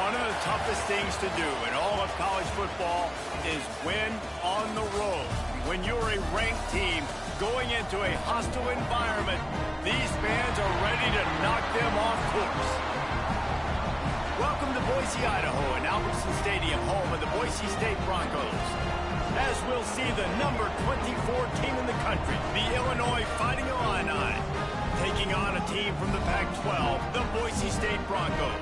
One of the toughest things to do in all of college football is win on the road. When you're a ranked team going into a hostile environment, these fans are ready to knock them off course. Welcome to Boise, Idaho, and Albertson Stadium, home of the Boise State Broncos. As we'll see the number 24 team in the country, the Illinois Fighting Illini, taking on a team from the Pac-12, the Boise State Broncos.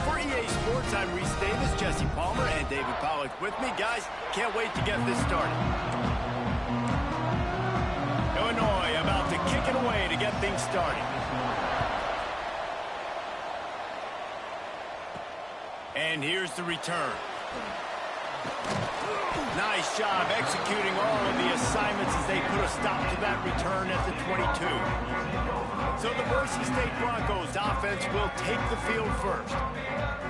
For EA Sports, I'm Reese Davis, Jesse Palmer, and David Pollack with me. Guys, can't wait to get this started. Illinois about to kick it away to get things started. And here's the return. Nice job executing all of the assignments as they put a stop to that return at the 22. So the Boise State Broncos offense will take the field first.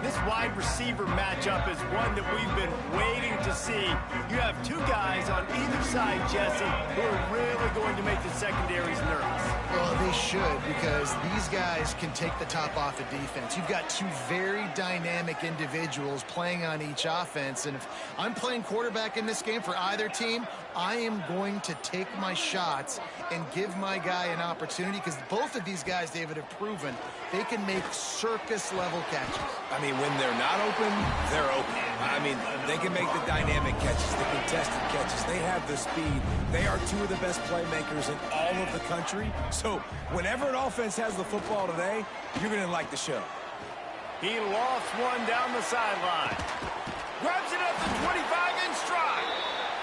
This wide receiver matchup is one that we've been waiting to see. You have two guys on either side, Jesse, who are really going to make the secondaries nervous. Well, they should, because these guys can take the top off of defense. You've got two very dynamic individuals playing on each offense, and if I'm playing quarterback in this game for either team, I am going to take my shots and give my guy an opportunity, because both of these guys, David, have proven they can make circus-level catches. I mean, when they're not open, they're open. I mean, they can make the dynamic catches, the contested catches. They have the speed. They are two of the best playmakers in all of the country. So whenever an offense has the football today, you're going to like the show. He lofts one down the sideline. Grabs it at the 25 in stride.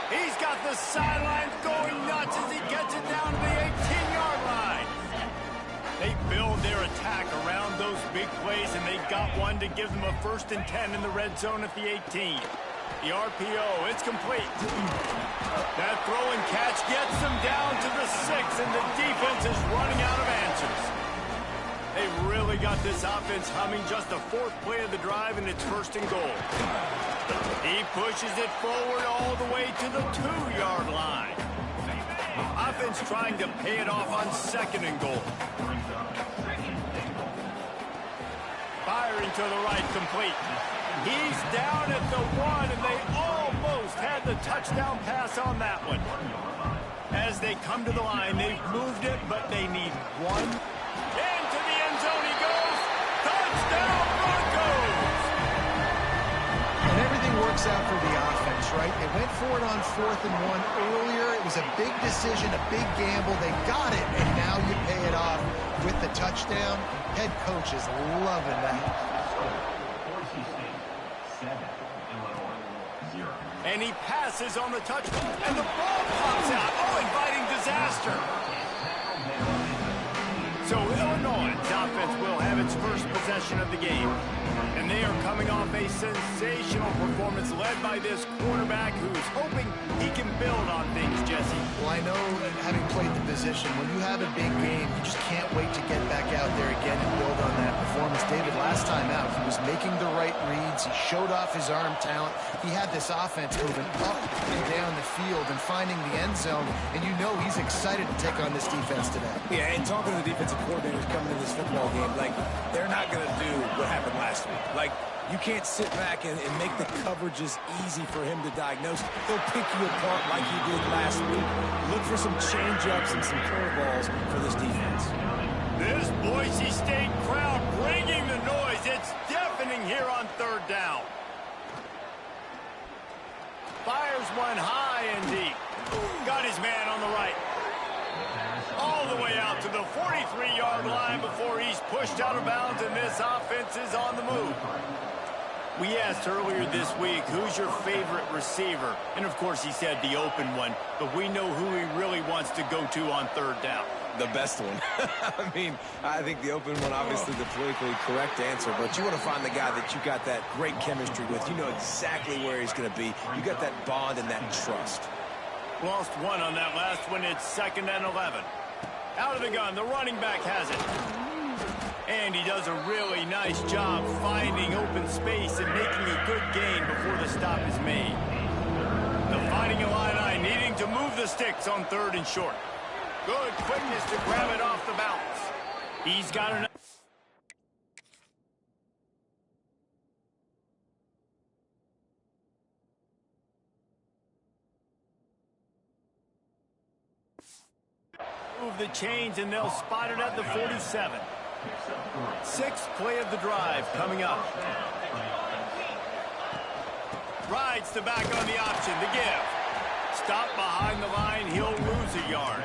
He's got the sidelines going nuts as he gets it down to the 18-yard line. They build their attack around those big plays, and they got one to give them a 1st and 10 in the red zone at the 18. The RPO, it's complete. That throw and catch gets them down to the 6, and the defense is running out of answers. They really got this offense humming. Just the 4th play of the drive, and it's 1st and goal. He pushes it forward all the way to the 2-yard line. Offense trying to pay it off on 2nd and goal. Firing to the right, complete. He's down at the 1, and they almost had the touchdown pass on that one. As they come to the line, they've moved it, but they need one. Into the end zone he goes. Touchdown, Broncos! And everything works out for the offense, right? They went for it on 4th and 1 earlier. It was a big decision, a big gamble. They got it, and now you pay it off with the touchdown. Head coach is loving that. And he passes on the touch, and the ball pops out. Oh, inviting disaster. So Illinois' offense will have its first possession of the game. And they are coming off a sensational performance led by this quarterback who's hoping he can build on things, Jesse. Well, I know, having played the position, when you have a big game, you just can't wait to get back out there again and build on that performance. David, last time out, he was making the right reads. He showed off his arm talent. He had this offense moving up and down the field and finding the end zone. And you know he's excited to take on this defense today. Yeah, and talking to the defensive coordinators coming into this football game, like, they're not going to do what happened last week. Like, you can't sit back and make the coverages easy for him to diagnose. He'll pick you apart like he did last week. Look for some change-ups and some curveballs for this defense. This Boise State crowd bringing the noise. It's deafening here on 3rd down. Fires one high and deep. Got his man on the right. All the way out to the 43-yard line before he's pushed out of bounds, and this offense is on the move. We asked earlier this week, who's your favorite receiver? And, of course, he said the open one, but we know who he really wants to go to on 3rd down. The best one. I mean, I think the open one, obviously the politically correct answer, but you want to find the guy that you got that great chemistry with. You know exactly where he's going to be. You got that bond and that trust. Lost one on that last one. It's 2nd and 11. Out of the gun, the running back has it. And he does a really nice job finding open space and making a good gain before the stop is made. The Fighting Illini needing to move the sticks on 3rd and short. Good quickness to grab it off the bounce. He's got enough. move the chains, and they'll spot it at the 47. Sixth play of the drive coming up. Rides the back on the option, the give. Stop behind the line, he'll lose a yard.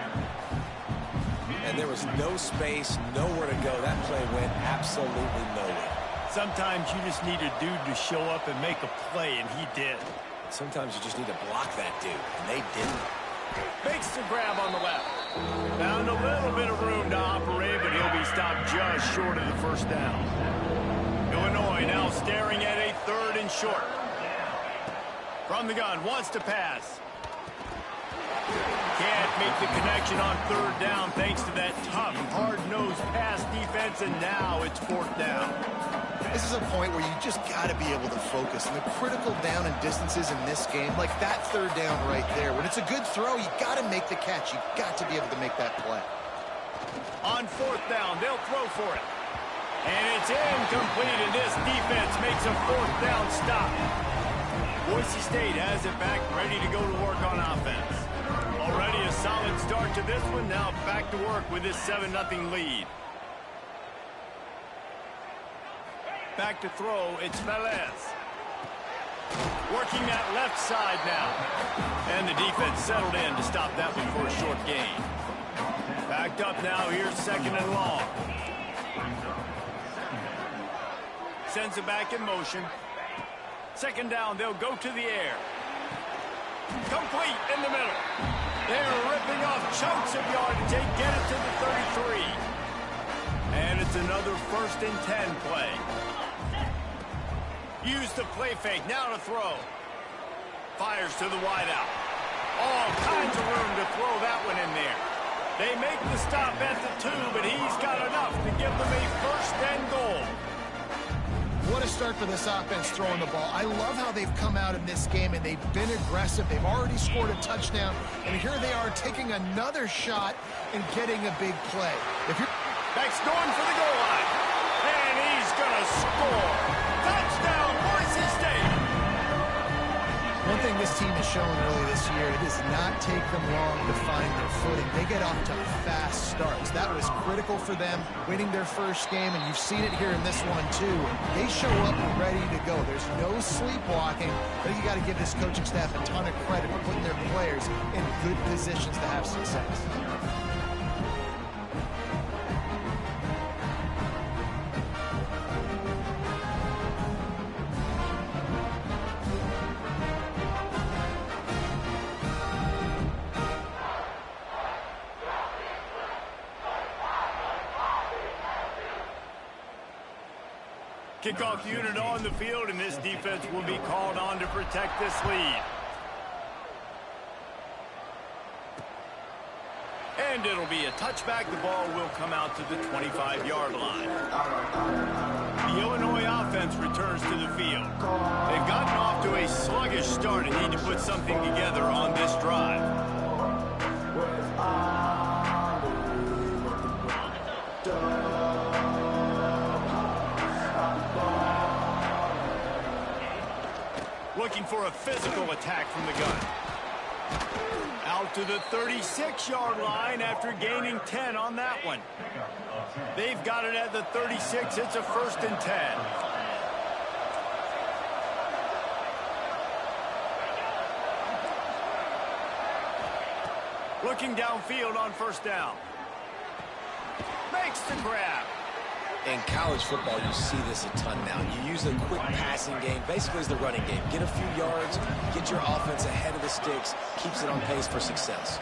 And there was no space, nowhere to go. That play went absolutely nowhere. Sometimes you just need a dude to show up and make a play, and he did. Sometimes you just need to block that dude, and they didn't. Makes the grab on the left. Found a little bit of room to operate, but he'll be stopped just short of the first down. Illinois now staring at a 3rd and short. From the gun, wants to pass. Can't make the connection on 3rd down thanks to that tough, hard-nosed pass defense, and now it's 4th down. This is a point where you just got to be able to focus. And the critical down and distances in this game, like that 3rd down right there, when it's a good throw, you got to make the catch. You got to be able to make that play. On 4th down, they'll throw for it. And it's incomplete, and this defense makes a 4th down stop. Boise State has it back, ready to go to work on offense. Already a solid start to this one. Now back to work with this 7-0 lead. Back to throw, it's Velez. Working that left side now. And the defense settled in to stop that one for a short gain. Backed up now, here's 2nd and long. Sends it back in motion. 2nd down, they'll go to the air. Complete in the middle. They're ripping off chunks of yardage. They get it to the 33. And it's another 1st and 10 play. Use the play fake, now to throw. Fires to the wideout. All kinds of room to throw that one in there. They make the stop at the 2, but he's got enough to give them a 1st and goal. What a start for this offense throwing the ball. I love how they've come out in this game, and they've been aggressive. They've already scored a touchdown, and here they are taking another shot and getting a big play. Beck's going for the goal line, and he's going to score. Touchdown, Boise State. One thing this team has shown early this year, it does not take them long to find their footing. They get off to fast starts. That was critical for them, winning their first game, and you've seen it here in this one too. They show up ready to go. There's no sleepwalking. I think you got to give this coaching staff a ton of credit for putting their players in good positions to have success. Kickoff unit on the field, and this defense will be called on to protect this lead. And it'll be a touchback. The ball will come out to the 25-yard line. The Illinois offense returns to the field. They've gotten off to a sluggish start and need to put something together on this drive. Looking for a physical attack from the gun. Out to the 36-yard line after gaining 10 on that one. They've got it at the 36. It's a 1st and 10. Looking downfield on 1st down. Makes the grab. In college football, you see this a ton now. You use the quick passing game, basically as the running game. Get a few yards, get your offense ahead of the sticks, keeps it on pace for success.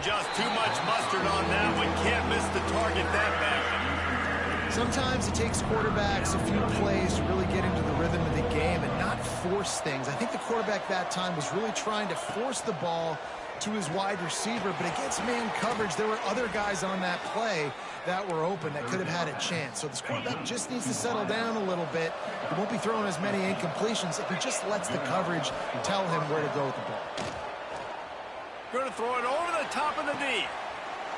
Just too much mustard on that one. Can't miss the target that bad. Sometimes it takes quarterbacks a few plays to really get into the rhythm of the game and not force things. I think the quarterback that time was really trying to force the ball to his wide receiver, but against man coverage, there were other guys on that play that were open that could have had a chance. So this quarterback just needs to settle down a little bit. He won't be throwing as many incompletions if he just lets the coverage tell him where to go with the ball. Going to throw it over the top of the D.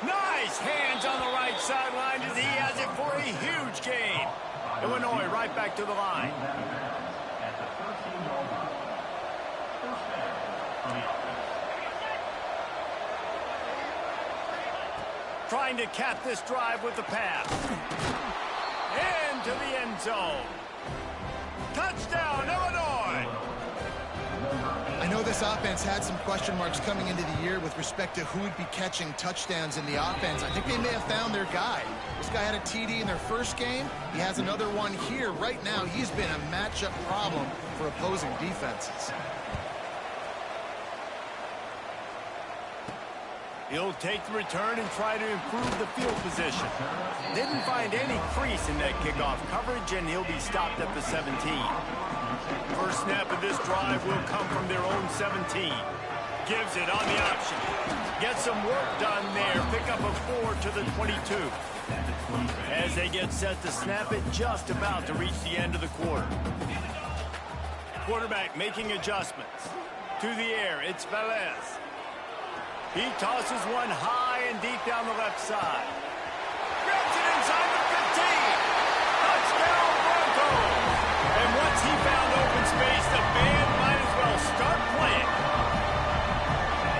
Nice hands on the right sideline as he has it for a huge gain. Illinois right back to the line. trying to cap this drive with the pass. Into the end zone. Touchdown, Illinois! I know this offense had some question marks coming into the year with respect to who would be catching touchdowns in the offense. I think they may have found their guy. This guy had a TD in their first game. He has another one here. Right now, he's been a matchup problem for opposing defenses. He'll take the return and try to improve the field position. Didn't find any crease in that kickoff coverage, and he'll be stopped at the 17. First snap of this drive will come from their own 17. Gives it on the option. Gets some work done there. Pick up a 4 to the 22. As they get set to snap it, just about to reach the end of the quarter. Quarterback making adjustments. To the air, it's Velez. He tosses one high and deep down the left side. Grabs it inside the 15. Touchdown, Broncos. And once he found open space, the band might as well start playing.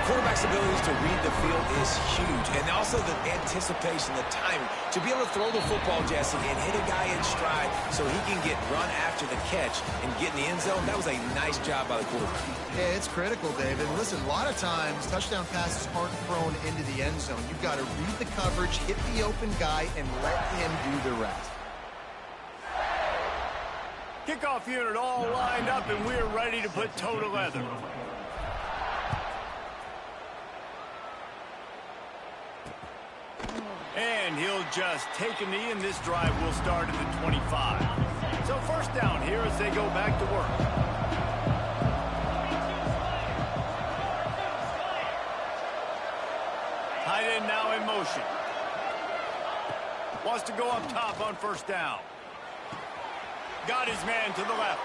Quarterback's abilities to read the field is huge. And also the anticipation, the timing. To be able to throw the football, Jesse, and hit a guy in stride so he can get run after the catch and get in the end zone, that was a nice job by the quarterback. Yeah, it's critical, David. Listen, a lot of times, touchdown passes aren't thrown into the end zone. You've got to read the coverage, hit the open guy, and let him do the rest. Kickoff unit all lined up, and we're ready to put toe to leather. And he'll just take a knee, and this drive will start at the 25. So first down here as they go back to work. Tight end now in motion. Wants to go up top on first down. Got his man to the left.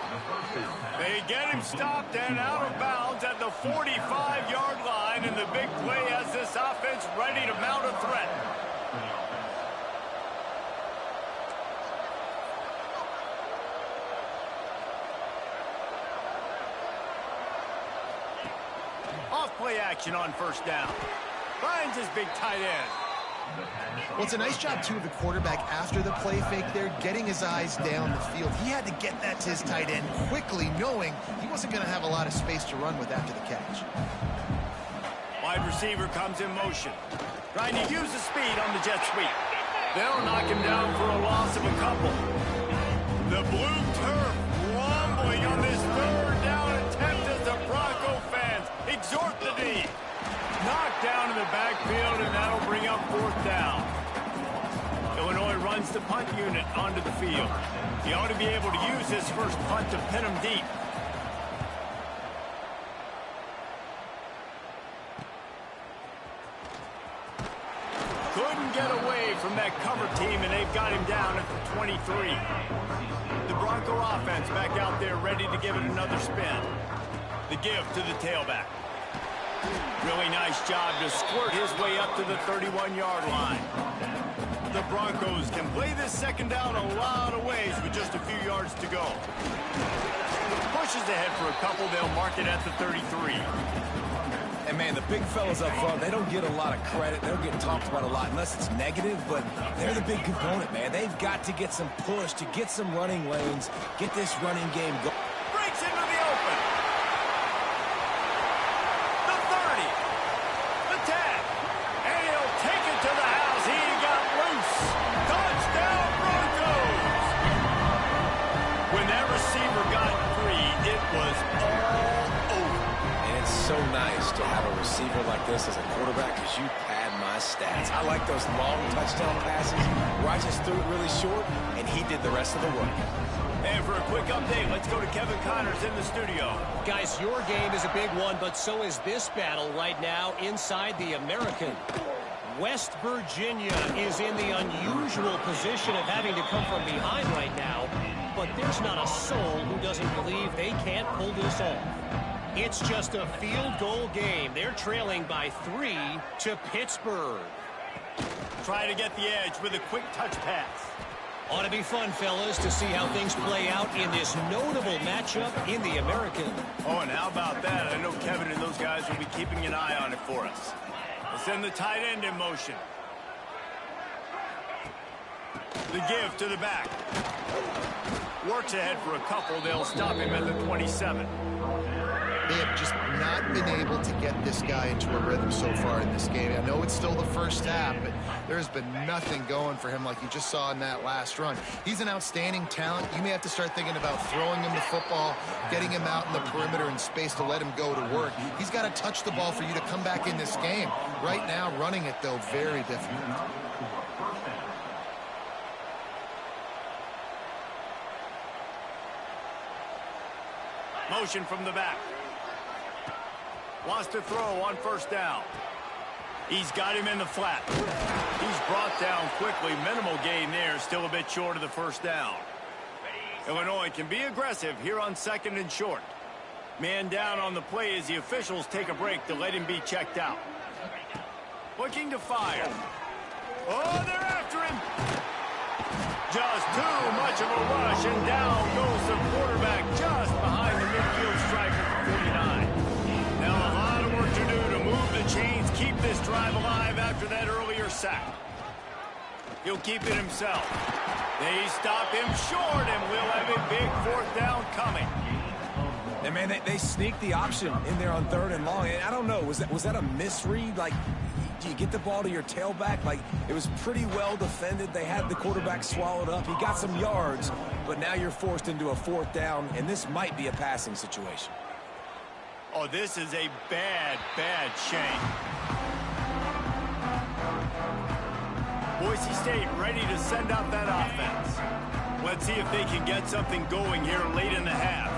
They get him stopped and out of bounds at the 45-yard line, and the big play has this offense ready to mount a threat. Off-play action on first down. Finds his big tight end. Well, it's a nice job, too, of the quarterback after the play fake there, getting his eyes down the field. He had to get that to his tight end quickly, knowing he wasn't going to have a lot of space to run with after the catch. Wide receiver comes in motion. Trying to use the speed on the jet sweep. They'll knock him down for a loss of a couple. The blue turf rumbling on this third down attempt as the Bronco fans exhort the D. Knocked down in the backfield, and that'll bring up fourth down. Illinois runs the punt unit onto the field. He ought to be able to use his first punt to pin him deep. Couldn't get away from that cover team, and they've got him down at the 23. The Bronco offense back out there ready to give it another spin. The give to the tailback. Really nice job to squirt his way up to the 31-yard line. The Broncos can play this second down a lot of ways with just a few yards to go. Pushes ahead for a couple. They'll mark it at the 33. And, man, the big fellas up front, they don't get a lot of credit. They don't get talked about a lot unless it's negative, but they're the big component, man. They've got to get some push, to get some running lanes, get this running game going. Breaks into the open. The 30. The 10. And he'll take it to the house. He got loose. Touchdown, Broncos. When that receiver got free, it was all over. And it's so nice to have a receiver like this as a quarterback because you pad my stats. I like those long touchdown passes where I just threw it really short, and he did the rest of the work. And for a quick update, let's go to Kevin Connors in the studio. Guys, your game is a big one, but so is this battle right now inside the American. West Virginia is in the unusual position of having to come from behind right now, but there's not a soul who doesn't believe they can't pull this off. It's just a field goal game. They're trailing by 3 to Pittsburgh. Try to get the edge with a quick touch pass. Ought to be fun, fellas, to see how things play out in this notable matchup in the American. Oh, and how about that? I know Kevin and those guys will be keeping an eye on it for us. We'll send the tight end in motion. The give to the back. Works ahead for a couple. They'll stop him at the 27. They have just not been able to get this guy into a rhythm so far in this game. I know it's still the first half, but there's been nothing going for him like you just saw in that last run. He's an outstanding talent. You may have to start thinking about throwing him the football, getting him out in the perimeter in space to let him go to work. He's got to touch the ball for you to come back in this game. Right now, running it, though, very difficult. Motion from the back. Wants to throw on first down. He's got him in the flat. He's brought down quickly. Minimal gain there. Still a bit short of the first down. Illinois can be aggressive here on second and short. Man down on the play as the officials take a break to let him be checked out. Looking to fire. Oh, they're after him. Just too much of a rush, and down goes the quarterback just behind the midfield striker for 49. Now a lot of work to do to move the chains, keep this drive alive after that earlier sack. He'll keep it himself. They stop him short, and we'll have a big fourth down coming. And, man, they sneaked the option in there on third and long. And I don't know, was that a misread? Like, do you get the ball to your tailback? Like, it was pretty well defended. They had the quarterback swallowed up. He got some yards, but now you're forced into a fourth down, and this might be a passing situation. Oh, this is a bad, bad shank. Boise State ready to send out that offense. Let's see if they can get something going here late in the half.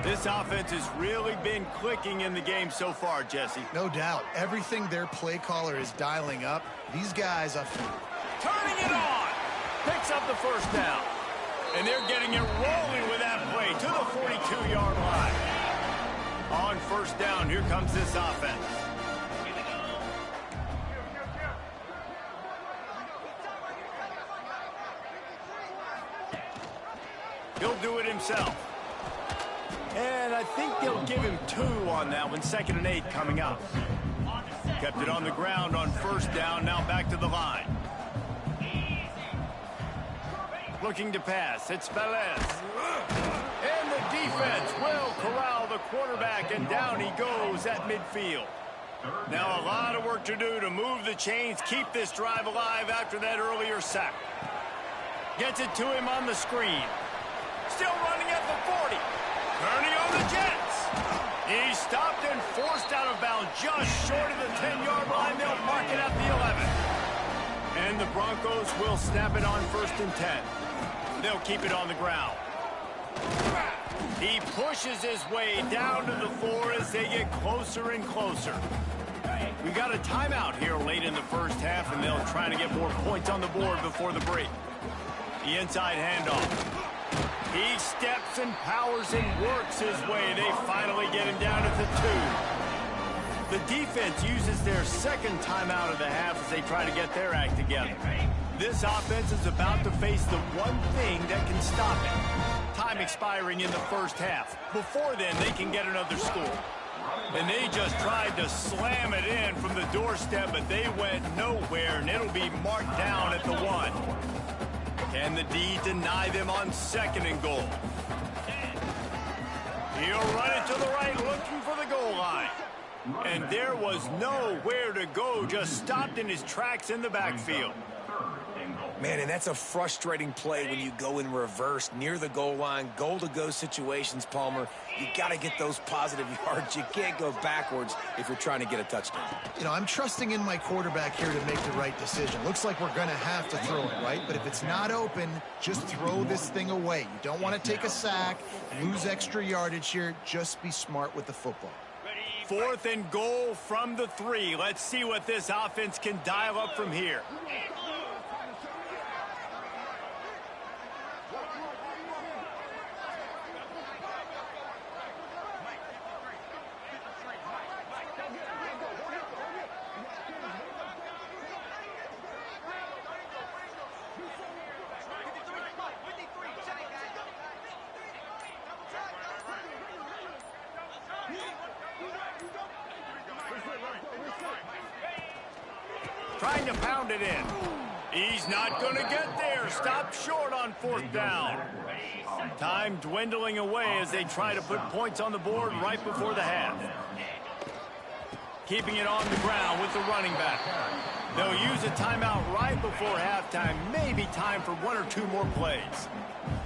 This offense has really been clicking in the game so far, Jesse. No doubt. Everything their play caller is dialing up, these guys are turning it on. Picks up the first down. And they're getting it rolling with that play to the 42-yard line. On first down, here comes this offense. He'll do it himself. And I think they'll give him 2 on that one. 2nd and 8 coming up. Kept it on the ground on first down. Now back to the line. Looking to pass. It's Velez. And the defense will corral the quarterback, and down he goes at midfield. Now a lot of work to do to move the chains, keep this drive alive after that earlier sack. Gets it to him on the screen. Still running at the 40. Turning on the Jets. He's stopped and forced out of bounds just short of the 10-yard line. They'll mark it at the 11. And the Broncos will snap it on 1st and 10. They'll keep it on the ground. He pushes his way down to the 4 as they get closer and closer. We got a timeout here late in the first half, and they'll try to get more points on the board before the break. The inside handoff. He steps and powers and works his way. They finally get him down at the 2. The defense uses their second timeout of the half as they try to get their act together. This offense is about to face the one thing that can stop it. Time expiring in the first half. Before then, they can get another score. And they just tried to slam it in from the doorstep, but they went nowhere, and it'll be marked down at the 1. Can the D deny them on 2nd and goal? He'll run it to the right, looking for the goal line. And there was nowhere to go, just stopped in his tracks in the backfield. Man, and that's a frustrating play when you go in reverse near the goal line, goal-to-go situations, Palmer. You got to get those positive yards. You can't go backwards if you're trying to get a touchdown. You know, I'm trusting in my quarterback here to make the right decision. Looks like we're going to have to throw it, right? But if it's not open, just throw this thing away. You don't want to take a sack, lose extra yardage here. Just be smart with the football. 4th and goal from the 3. Let's see what this offense can dial up from here. Trying to pound it in. He's not going to get there. Stop short on 4th down. Time dwindling away as they try to put points on the board right before the half. Keeping it on the ground with the running back. They'll use a timeout right before halftime. Maybe time for 1 or 2 more plays.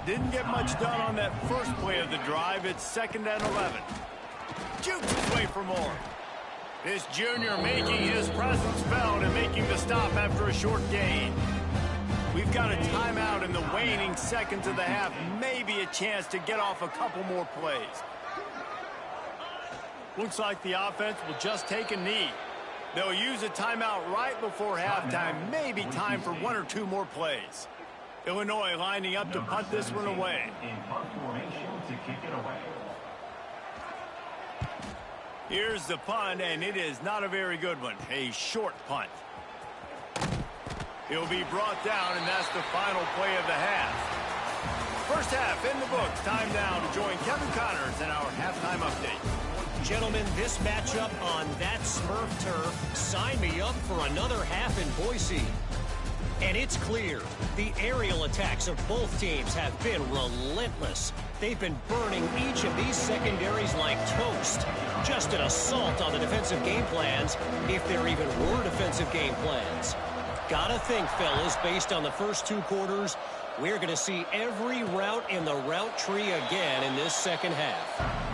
Didn't get much done on that first play of the drive. It's 2nd and 11. Jukes his way for more. This junior making his presence felt and making the stop after a short gain. We've got a timeout in the waning seconds of the half. Maybe a chance to get off a couple more plays. Looks like the offense will just take a knee. They'll use a timeout right before halftime. Maybe time for 1 or 2 more plays. Illinois lining up to punt this one away. Here's the punt, and it is not a very good one. A short punt. He'll be brought down, and that's the final play of the half. First half in the books. Time now to join Kevin Connors in our halftime update. Gentlemen, this matchup on that Smurf turf, sign me up for another half in Boise. And it's clear, the aerial attacks of both teams have been relentless. They've been burning each of these secondaries like toast. Just an assault on the defensive game plans, if there even were defensive game plans. Gotta think, fellas, based on the first 2 quarters, we're going to see every route in the route tree again in this second half.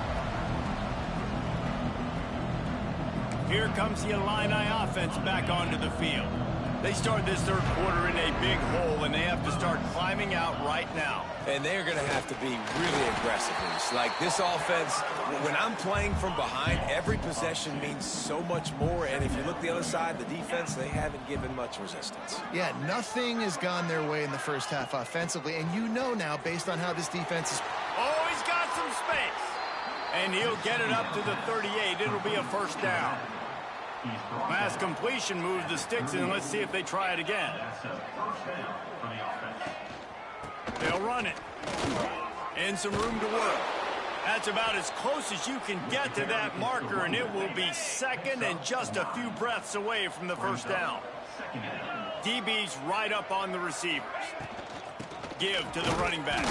Here comes the Illini offense back onto the field. They start this 3rd quarter in a big hole, and they have to start climbing out right now. And they're going to have to be really aggressive. Like this offense, when I'm playing from behind, every possession means so much more. And if you look the other side, the defense, they haven't given much resistance. Yeah, nothing has gone their way in the first half offensively. And you know now, based on how this defense is... Oh, he's got some space. And he'll get it up to the 38. It'll be a 1st down. Pass completion moves the sticks in. Let's see if they try it again. They'll run it. And some room to work. That's about as close as you can get to that marker, and it will be 2nd and just a few breaths away from the 1st down. DB's right up on the receivers. Give to the running back.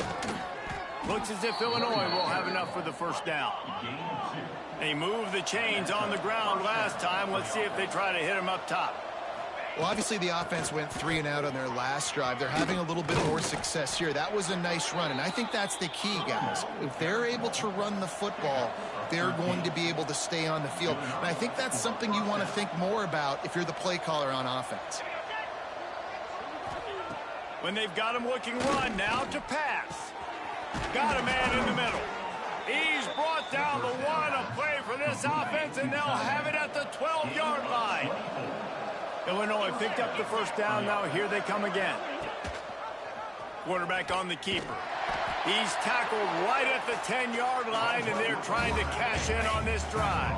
Looks as if Illinois will have enough for the 1st down. They moved the chains on the ground last time. Let's see if they try to hit him up top. Well, obviously the offense went 3 and out on their last drive. They're having a little bit more success here. That was a nice run, and I think that's the key, guys. If they're able to run the football, they're going to be able to stay on the field. And I think that's something you want to think more about if you're the play caller on offense. When they've got him looking run, now to pass. Got a man in the middle. He's brought down the 1, a play for this offense, and they'll have it at the 12-yard line. Illinois picked up the 1st down. Now here they come again. Quarterback on the keeper. He's tackled right at the 10-yard line, and they're trying to cash in on this drive.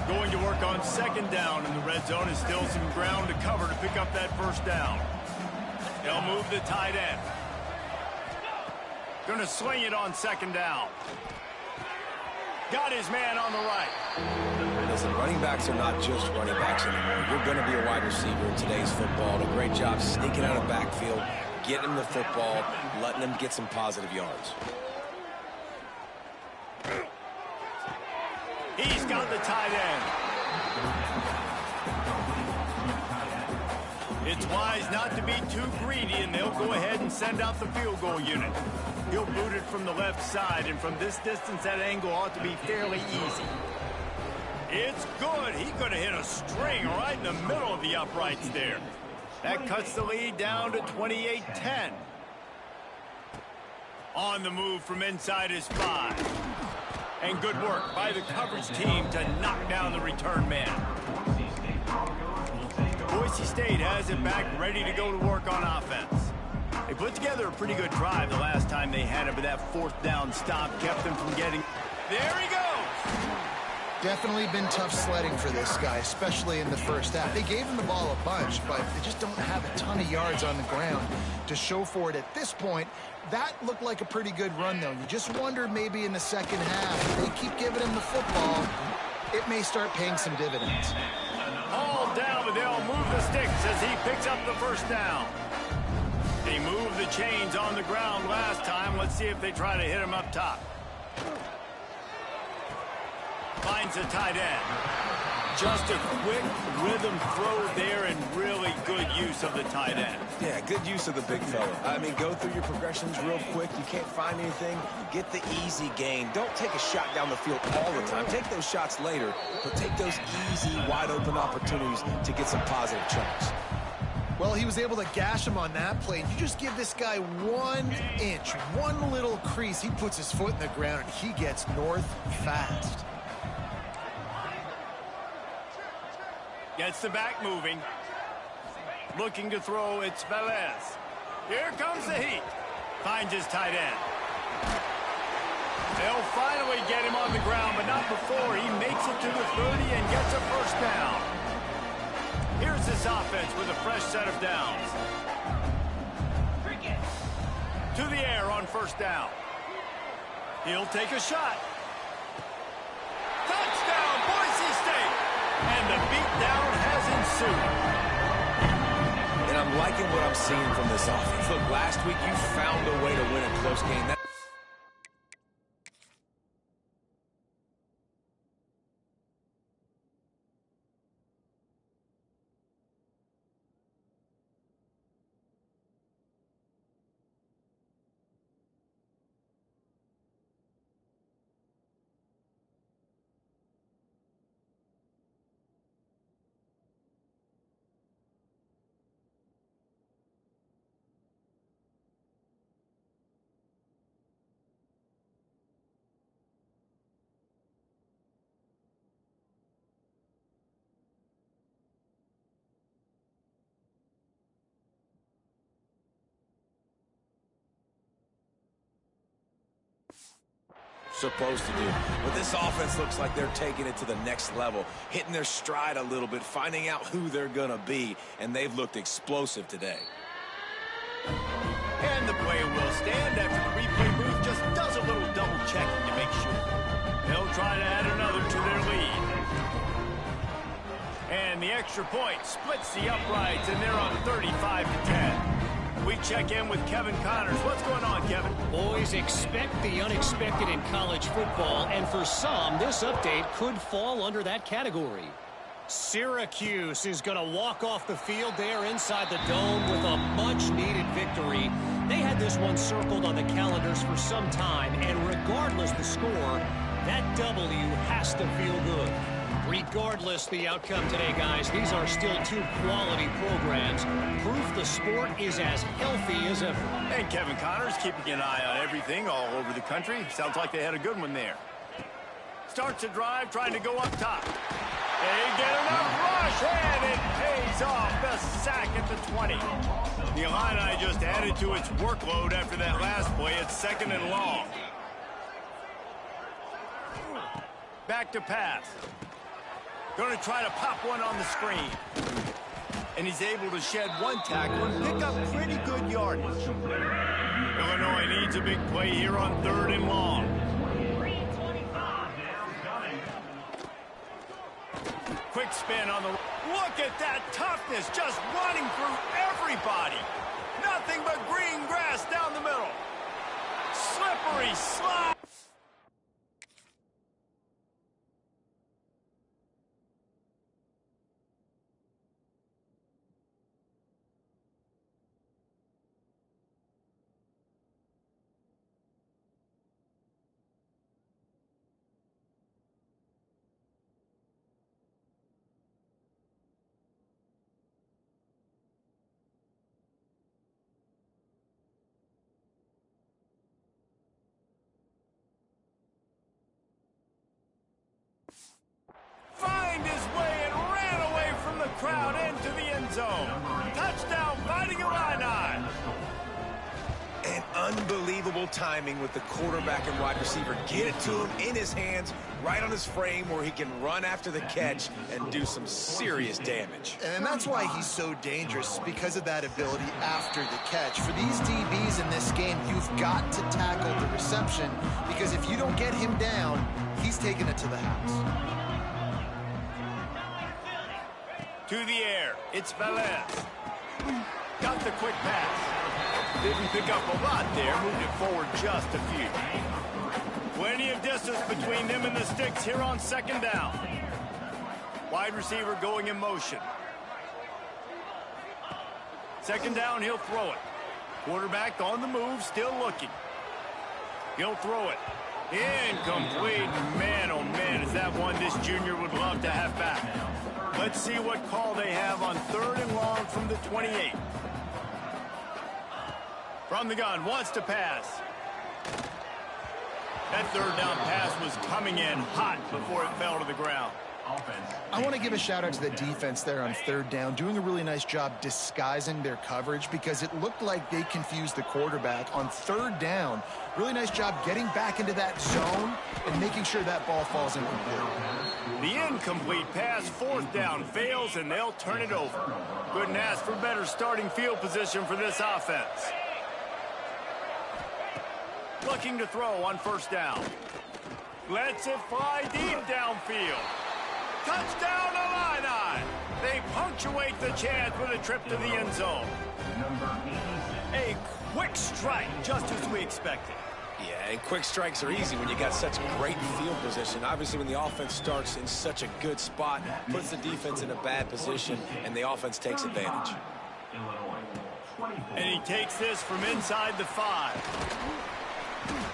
Going to work on 2nd down, and the red zone is still some ground to cover to pick up that 1st down. They'll move the tight end. Going to swing it on 2nd down. Got his man on the right. Listen, running backs are not just running backs anymore. You're going to be a wide receiver in today's football. A great job sneaking out of backfield, getting him the football, letting them get some positive yards. He's got the tight end. It's wise not to be too greedy, and they'll go ahead and send out the field goal unit. He'll boot it from the left side, and from this distance, that angle ought to be fairly easy. It's good. He could have hit a string right in the middle of the uprights there. That cuts the lead down to 28-10. On the move from inside his 5. And good work by the coverage team to knock down the return man. Boise State has it back, ready to go to work on offense. They put together a pretty good drive the last time they had it, but that 4th down stop kept them from getting... There he goes! Definitely been tough sledding for this guy, especially in the first half. They gave him the ball a bunch, but they just don't have a ton of yards on the ground to show for it at this point. That looked like a pretty good run, though. You just wonder maybe in the second half, if they keep giving him the football, it may start paying some dividends. All down, but they'll move move the sticks as he picks up the first down. They moved the chains on the ground last time. Let's see if they try to hit him up top. Finds a tight end. Just a quick rhythm throw there and really good use of the tight end. Yeah, good use of the big fella. I mean, go through your progressions real quick. You can't find anything, get the easy gain. Don't take a shot down the field all the time. Take those shots later, but take those easy, wide-open opportunities to get some positive chunks. Well, he was able to gash him on that play. You just give this guy 1 inch, one little crease. He puts his foot in the ground, and he gets north fast. Gets the back moving. Looking to throw, it's Velez. Here comes the heat. Finds his tight end. They'll finally get him on the ground, but not before he makes it to the 30 and gets a first down. Here's this offense with a fresh set of downs. To the air on first down. He'll take a shot. Touchdown, Boise State! And the beatdown has ensued. And I'm liking what I'm seeing from this offense. Look, last week you found a way to win a close game. Supposed to do. But this offense looks like they're taking it to the next level, hitting their stride a little bit, finding out who they're going to be, and they've looked explosive today. And the play will stand after the replay booth just does a little double checking to make sure. They'll try to add another to their lead. And the extra point splits the uprights, and they're on 35-10. We check in with Kevin Connors. What's going on, Kevin? Boys, expect the unexpected in college football, and for some, this update could fall under that category. Syracuse is going to walk off the field there inside the dome with a much-needed victory. They had this one circled on the calendars for some time, and regardless the score, that W has to feel good. Regardless the outcome today, guys, these are still two quality programs. Proof the sport is as healthy as ever. And Kevin Connors keeping an eye on everything all over the country. Sounds like they had a good one there. Starts a drive, trying to go up top. They get enough rush, and it pays off. The sack at the 20. The Illini just added to its workload after that last play. It's 2nd and long. Back to pass. Going to try to pop one on the screen. And he's able to shed one tackle and pick up pretty good yardage. Illinois needs a big play here on 3rd and long. Quick spin on the... Look at that toughness, just running through everybody. Nothing but green grass down the middle. Slippery slide. Find his way and ran away from the crowd into the end zone. Touchdown, Fighting Illini. And unbelievable timing with the quarterback and wide receiver. Get it to him in his hands, right on his frame where he can run after the catch and do some serious damage. And that's why he's so dangerous, because of that ability after the catch. For these DBs in this game, you've got to tackle the reception, because if you don't get him down, he's taking it to the house. To the air. It's Velez. Got the quick pass. Didn't pick up a lot there. Moved it forward just a few. Plenty of distance between them and the sticks here on second down. Wide receiver going in motion. Second down, he'll throw it. Quarterback on the move, still looking. He'll throw it. Incomplete. Man, oh man, is that one this junior would love to have back. Let's see what call they have on 3rd and long from the 28. From the gun, wants to pass. That 3rd down pass was coming in hot before it fell to the ground. I want to give a shout out to the defense there on 3rd down, doing a really nice job disguising their coverage because it looked like they confused the quarterback on 3rd down. Really nice job getting back into that zone and making sure that ball falls incomplete. The incomplete pass, 4th down, fails, and they'll turn it over. Couldn't ask for better starting field position for this offense. Looking to throw on 1st down. Lets it fly deep downfield. Touchdown, Illini! They punctuate the chance with a trip to the end zone. A quick strike, just as we expected. Yeah, and quick strikes are easy when you got such great field position. Obviously, when the offense starts in such a good spot, puts the defense in a bad position, and the offense takes advantage. And he takes this from inside the 5.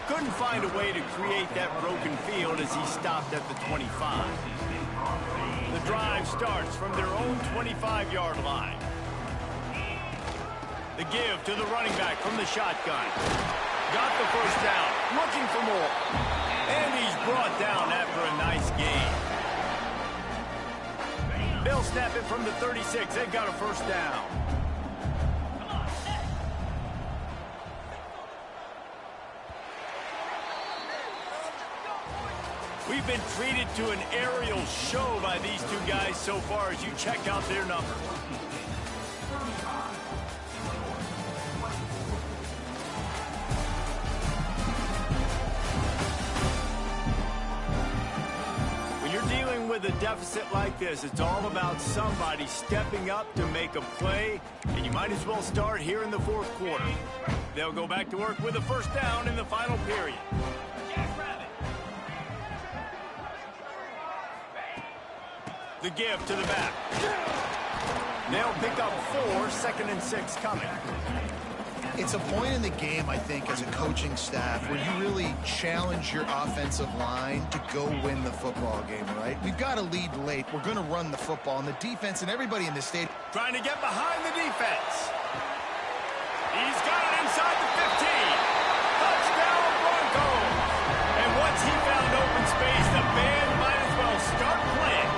Couldn't find a way to create that broken field as he stopped at the 25. The drive starts from their own 25-yard line. The give to the running back from the shotgun. Got the 1st down, looking for more. And he's brought down after a nice gain. They'll snap it from the 36. They've got a 1st down. We've been treated to an aerial show by these two guys so far as you check out their numbers. When you're dealing with a deficit like this, it's all about somebody stepping up to make a play, and you might as well start here in the 4th quarter. They'll go back to work with a 1st down in the final period. The give to the back. They'll pick up 4, 2nd and 6 coming. It's a point in the game, I think, as a coaching staff where you really challenge your offensive line to go win the football game, right? We've got to lead late. We're going to run the football, and the defense and everybody in the state trying to get behind the defense. He's got it inside the 15. Touchdown, Broncos. And once he found open space, the band might as well start playing.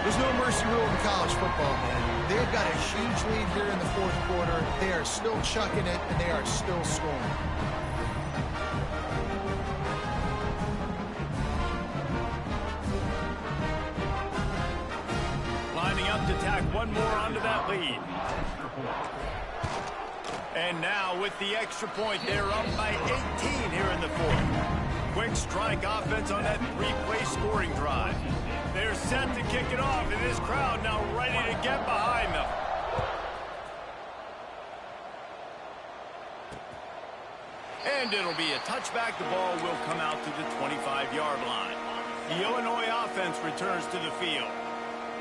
There's no mercy rule in college football, man. They've got a huge lead here in the 4th quarter. They are still chucking it, and they are still scoring. Lining up to tack one more onto that lead. And now with the extra point, they're up by 18 here in the 4th. Quick strike offense on that 3-play scoring drive. They're set to kick it off, and this crowd now ready to get behind them. And it'll be a touchback. The ball will come out to the 25-yard line. The Illinois offense returns to the field.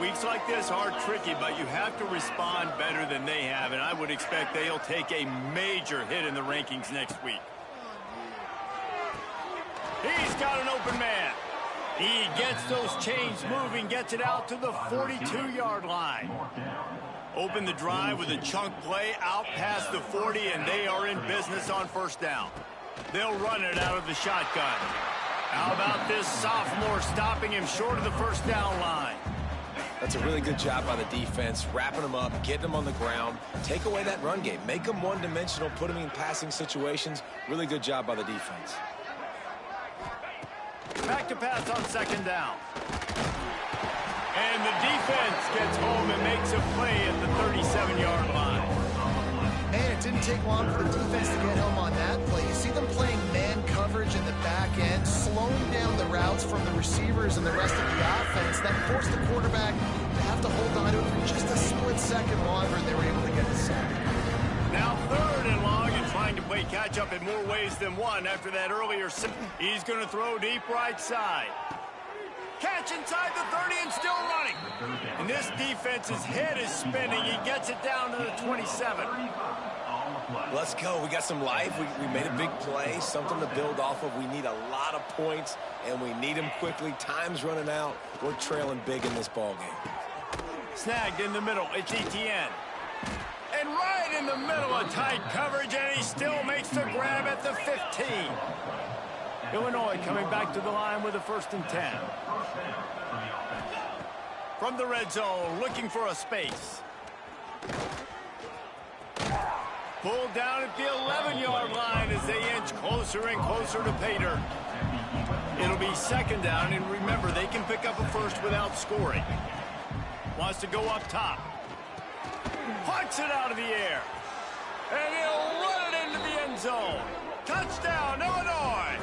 Weeks like this are tricky, but you have to respond better than they have, and I would expect they'll take a major hit in the rankings next week. He's got an open man. He gets those chains moving, gets it out to the 42-yard line. Open the drive with a chunk play out past the 40, and they are in business on 1st down. They'll run it out of the shotgun. How about this sophomore stopping him short of the 1st down line? That's a really good job by the defense, wrapping them up, getting them on the ground. Take away that run game. Make them one-dimensional, put them in passing situations. Really good job by the defense. Back to pass on 2nd down. And the defense gets home and makes a play at the 37-yard line. Man, it didn't take long for the defense to get home on that play. You see them playing man coverage in the back end, slowing down the routes from the receivers and the rest of the offense. That forced the quarterback to have to second longer, and they were able to get the sack. Now 3rd and long, and trying to play catch-up in more ways than one after that earlier. He's going to throw deep right side. Catch inside the 30 and still running. And this defense's head is spinning. He gets it down to the 27. Let's go. We got some life. We made a big play, something to build off of. We need a lot of points, and we need them quickly. Time's running out. We're trailing big in this ball game. Snagged in the middle. It's Etienne. And right in the middle of tight coverage, and he still makes the grab at the 15. Illinois coming back to the line with a 1st and 10. From the red zone, looking for a space. Pulled down at the 11-yard line as they inch closer and closer to Pater. It'll be 2nd down, and remember, they can pick up a first without scoring. Wants to go up top. Punts it out of the air. And he'll run it into the end zone. Touchdown, Illinois!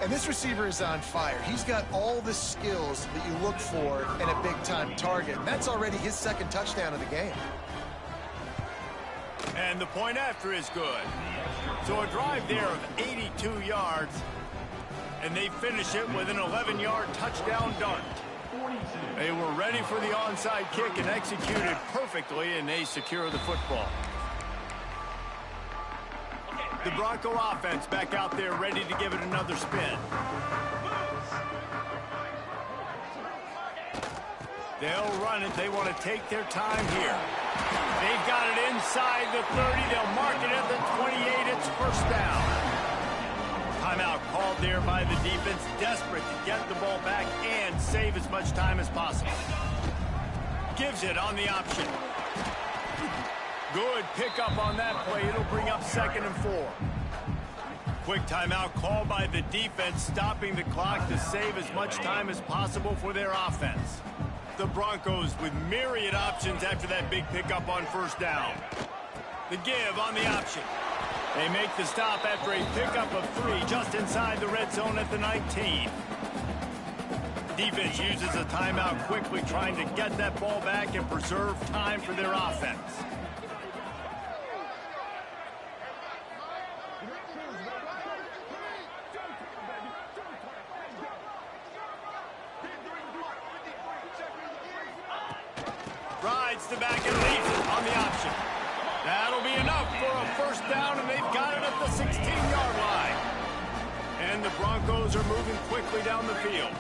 And this receiver is on fire. He's got all the skills that you look for in a big-time target. And that's already his 2nd touchdown of the game. And the point after is good. So a drive there of 82 yards. And they finish it with an 11-yard touchdown dart. They were ready for the onside kick and executed perfectly, and they secure the football. The Bronco offense back out there ready to give it another spin. They'll run it. They want to take their time here. They've got it inside the 30. They'll mark it at the 28. It's 1st down. Timeout called there by the defense, desperate to get the ball back and save as much time as possible. Gives it on the option. Good pickup on that play. It'll bring up 2nd and 4. Quick timeout called by the defense, stopping the clock to save as much time as possible for their offense. The Broncos with myriad options after that big pickup on 1st down. The give on the option. They make the stop after a pickup of 3 just inside the red zone at the 19. Defense uses a timeout quickly, trying to get that ball back and preserve time for their offense. Rides the back and leaves it on the option. That'll be enough for a 1st down, and they've got it at the 16-yard line. And the Broncos are moving quickly down the field.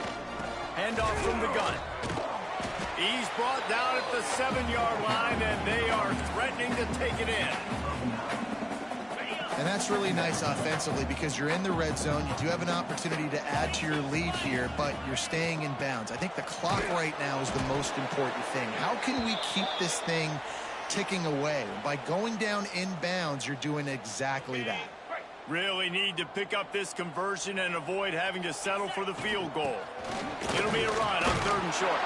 Handoff from the gun. He's brought down at the 7-yard line, and they are threatening to take it in. And that's really nice offensively because you're in the red zone. You do have an opportunity to add to your lead here, but you're staying in bounds. I think the clock right now is the most important thing. How can we keep this thing ticking away? By going down in bounds, you're doing exactly that. Really need to pick up this conversion and avoid having to settle for the field goal. It'll be a run on 3rd and short.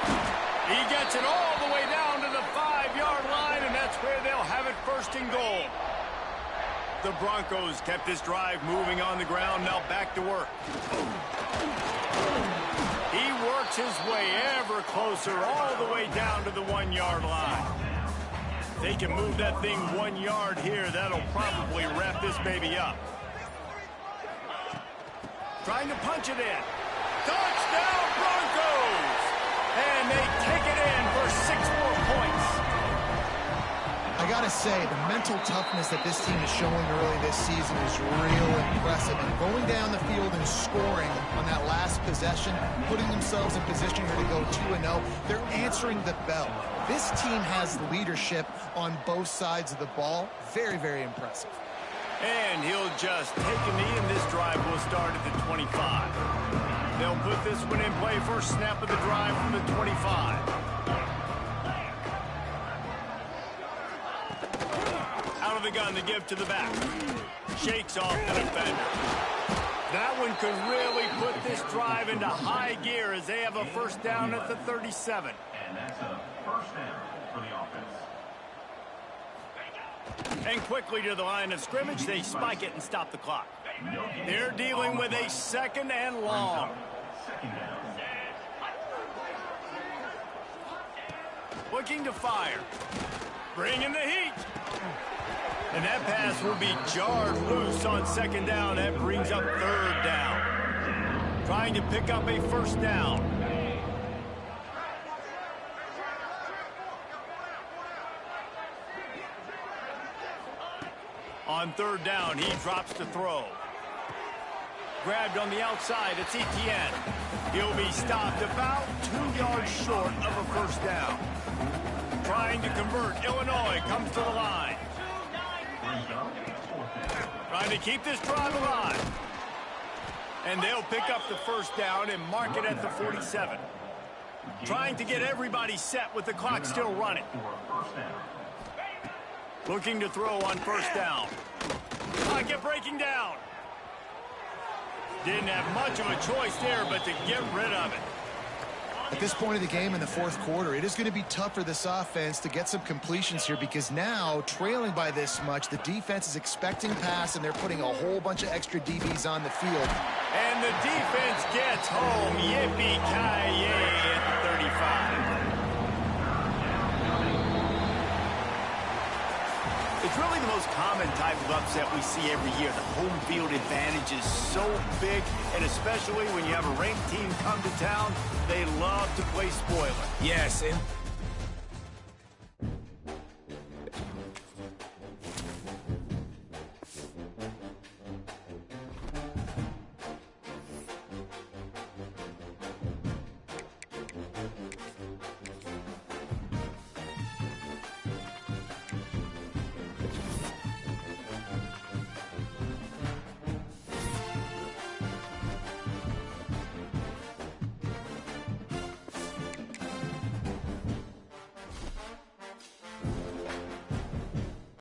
He gets it all the way down to the 5-yard line, and that's where they'll have it 1st and goal. The Broncos kept this drive moving on the ground, now back to work. He works his way ever closer all the way down to the 1-yard line. If they can move that thing 1 yard here, that'll probably wrap this baby up. Trying to punch it in. Touchdown Broncos! And they take it in for 6 more points. I gotta say, the mental toughness that this team is showing early this season is real impressive. And going down the field and scoring on that last possession, putting themselves in position here to go 2-0, they're answering the bell. This team has leadership on both sides of the ball. Very, very impressive. And he'll just take a knee, and this drive will start at the 25. They'll put this one in play. First snap of the drive from the 25. Out of the gun to give to the back. Shakes off the defender. That one could really put this drive into high gear as they have a 1st down at the 37. And that's a 1st down for the offense. And quickly to the line of scrimmage, they spike it and stop the clock. They're dealing with a 2nd and long. 2nd down. Looking to fire. Bringing the heat. And that pass will be jarred loose on second down. That brings up third down. Trying to pick up a first down. On third down, he drops to throw. Grabbed on the outside, it's Etienne. He'll be stopped about 2 yards short of a first down. Trying to convert, Illinois comes to the line. Trying to keep this drive alive. And they'll pick up the first down and mark it at the 47. Trying to get everybody set with the clock still running. Looking to throw on first down. Pocket breaking down. Didn't have much of a choice there, but to get rid of it. At this point of the game in the fourth quarter, it is going to be tough for this offense to get some completions here because now, trailing by this much, the defense is expecting pass, and they're putting a whole bunch of extra DBs on the field. And the defense gets home. Yippee-ki-yay at the 35. It's really the most common type of upset we see every year. The home field advantage is so big, and especially when you have a ranked team come to town, they love to play spoiler. Yes, and